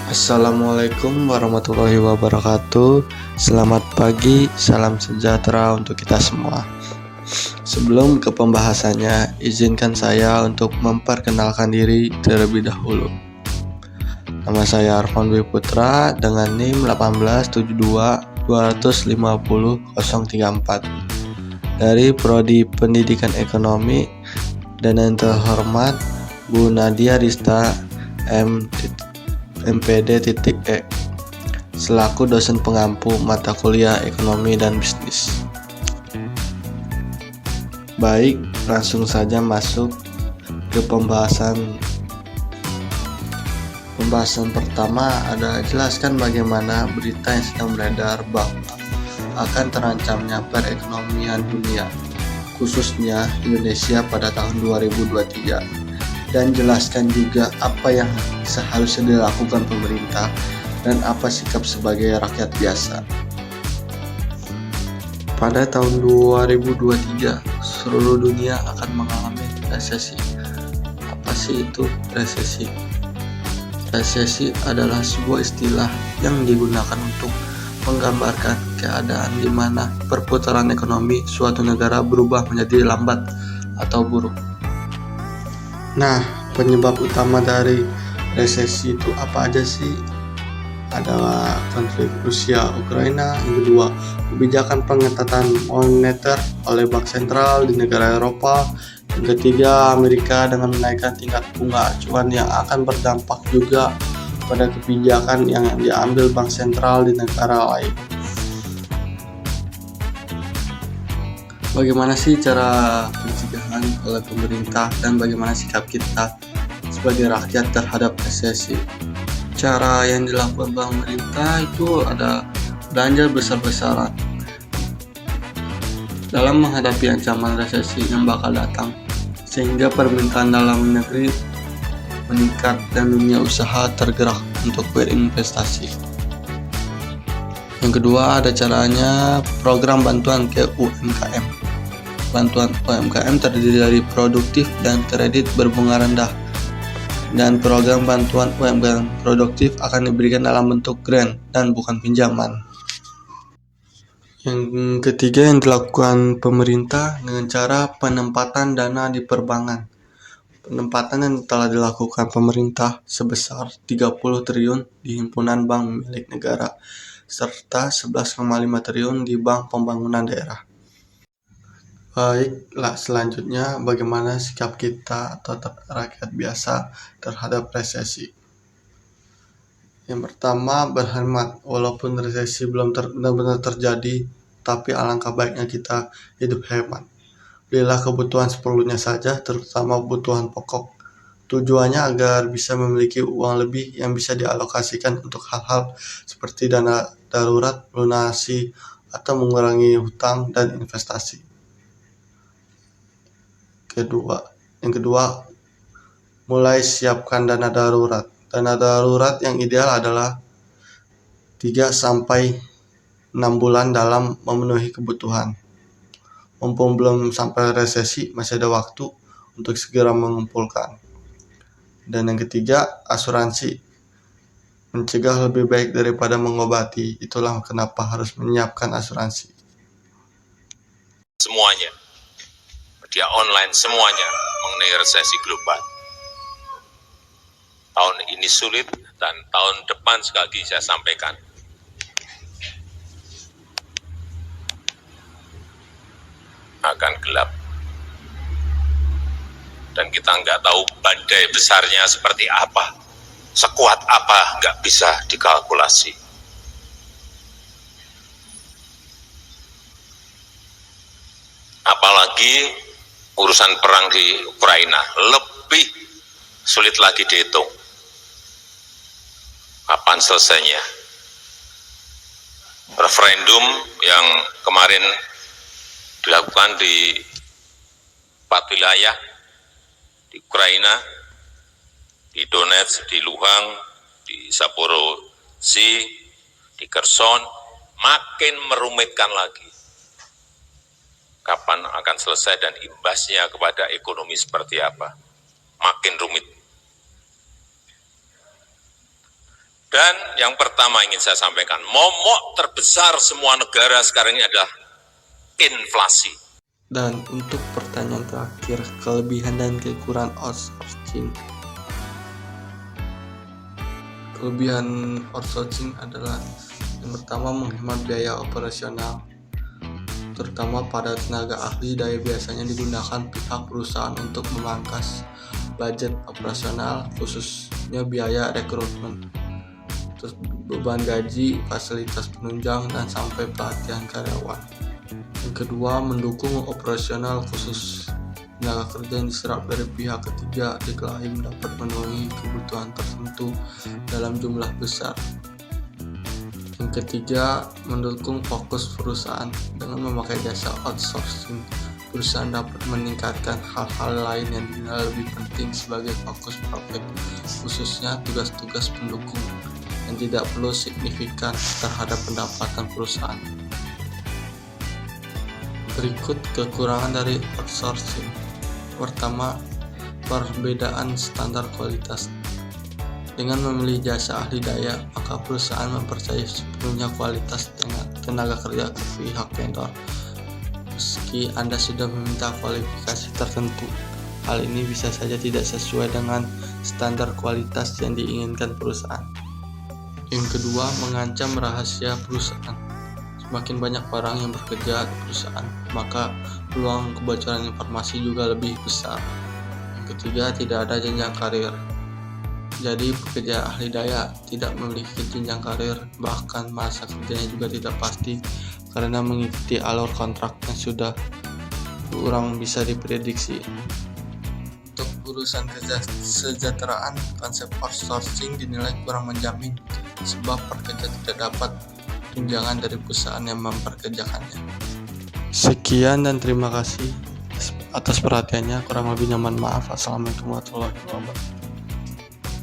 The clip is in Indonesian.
Assalamualaikum warahmatullahi wabarakatuh. Selamat pagi, salam sejahtera untuk kita semua. Sebelum ke pembahasannya, izinkan saya untuk memperkenalkan diri terlebih dahulu. Nama saya Arfan Dwi Putra dengan NIM 18722500034 dari Prodi Pendidikan Ekonomi dan yang terhormat Bu Nadia Rista MPD.E selaku dosen pengampu mata kuliah Ekonomi dan Bisnis. Baik, langsung saja masuk ke pembahasan pertama. Ada jelaskan bagaimana berita yang sedang beredar bahwa akan terancamnya perekonomian dunia, khususnya Indonesia pada tahun 2023. Dan jelaskan juga apa yang seharusnya dilakukan pemerintah dan apa sikap sebagai rakyat biasa. Pada tahun 2023, seluruh dunia akan mengalami resesi. Apa sih itu resesi? Resesi adalah sebuah istilah yang digunakan untuk menggambarkan keadaan di mana perputaran ekonomi suatu negara berubah menjadi lambat atau buruk. Nah, penyebab utama dari resesi itu apa aja sih? Adalah konflik Rusia-Ukraina. Yang kedua, kebijakan pengetatan moneter oleh bank sentral di negara Eropa. Yang ketiga, Amerika dengan menaikkan tingkat bunga acuan yang akan berdampak juga pada kebijakan yang diambil bank sentral di negara lain. Bagaimana sih cara pencegahan oleh pemerintah dan bagaimana sikap kita sebagai rakyat terhadap resesi? Cara yang dilakukan pemerintah itu ada belanja besar-besaran dalam menghadapi ancaman resesi yang bakal datang, sehingga permintaan dalam negeri meningkat dan dunia usaha tergerak untuk berinvestasi. Yang kedua, ada caranya program bantuan ke UMKM. Bantuan UMKM terdiri dari produktif dan kredit berbunga rendah. Dan program bantuan UMKM produktif akan diberikan dalam bentuk grant dan bukan pinjaman. Yang ketiga yang dilakukan pemerintah dengan cara penempatan dana di perbankan. Penempatan yang telah dilakukan pemerintah sebesar 30 triliun di himpunan bank milik negara serta 11,5 triliun di Bank Pembangunan Daerah. Baiklah, selanjutnya bagaimana sikap kita atau rakyat biasa terhadap resesi. Yang pertama, berhemat. Walaupun resesi belum benar-benar terjadi, tapi alangkah baiknya kita hidup hemat. Belilah kebutuhan seperlunya saja, terutama kebutuhan pokok. Tujuannya agar bisa memiliki uang lebih yang bisa dialokasikan untuk hal-hal seperti dana darurat, lunasi, atau mengurangi hutang dan investasi. Yang kedua, mulai siapkan dana darurat. Dana darurat yang ideal adalah 3-6 bulan dalam memenuhi kebutuhan. Mumpung belum sampai resesi, masih ada waktu untuk segera mengumpulkan. Dan yang ketiga, asuransi. Mencegah lebih baik daripada mengobati. Itulah kenapa harus menyiapkan asuransi. Semuanya, media online semuanya mengenai resesi global. Tahun ini sulit dan tahun depan sekali lagi saya sampaikan. Akan gelap. Dan kita nggak tahu badai besarnya seperti apa. Sekuat apa nggak bisa dikalkulasi. Apalagi urusan perang di Ukraina lebih sulit lagi dihitung. Kapan selesainya? Referendum yang kemarin dilakukan di 4 wilayah di Ukraina, di Donetsk, di Luhansk, di Zaporozhye, di Kherson, makin merumitkan lagi. Kapan akan selesai dan imbasnya kepada ekonomi seperti apa? Makin rumit. Dan yang pertama ingin saya sampaikan, momok terbesar semua negara sekarang ini adalah inflasi. Dan untuk pertanyaan terakhir, kelebihan dan kekurangan outsourcing. Kelebihan outsourcing adalah yang pertama, menghemat biaya operasional, terutama pada tenaga ahli daya. Biasanya digunakan pihak perusahaan untuk memangkas budget operasional, khususnya biaya rekrutmen, terus beban gaji, fasilitas penunjang, dan sampai pelatihan karyawan. Yang kedua, mendukung operasional khusus tenaga kerja yang diserap dari pihak ketiga diklaim dapat memenuhi kebutuhan tertentu dalam jumlah besar. Yang ketiga, mendukung fokus perusahaan. Dengan memakai jasa outsourcing, perusahaan dapat meningkatkan hal-hal lain yang dinilai lebih penting sebagai fokus profit, khususnya tugas-tugas pendukung yang tidak perlu signifikan terhadap pendapatan perusahaan. Berikut kekurangan dari outsourcing. Pertama, perbedaan standar kualitas. Dengan memilih jasa ahli daya, maka perusahaan mempercayai sepenuhnya kualitas tenaga kerja ke pihak vendor. Meski Anda sudah meminta kualifikasi tertentu, hal ini bisa saja tidak sesuai dengan standar kualitas yang diinginkan perusahaan. Yang kedua, mengancam rahasia perusahaan. Semakin banyak orang yang bekerja di perusahaan, maka peluang kebocoran informasi juga lebih besar. Yang ketiga, tidak ada jenjang karir. Jadi pekerja ahli daya tidak memiliki jenjang karir, bahkan masa kerjanya juga tidak pasti karena mengikuti alur kontrak yang sudah kurang bisa diprediksi. Untuk urusan kesejahteraan, konsep outsourcing dinilai kurang menjamin sebab pekerja tidak dapat tunjangan dari perusahaan yang memperkerjakannya. Sekian dan terima kasih atas perhatiannya. Kurang lebihnya mohon maaf. Assalamualaikum warahmatullahi wabarakatuh.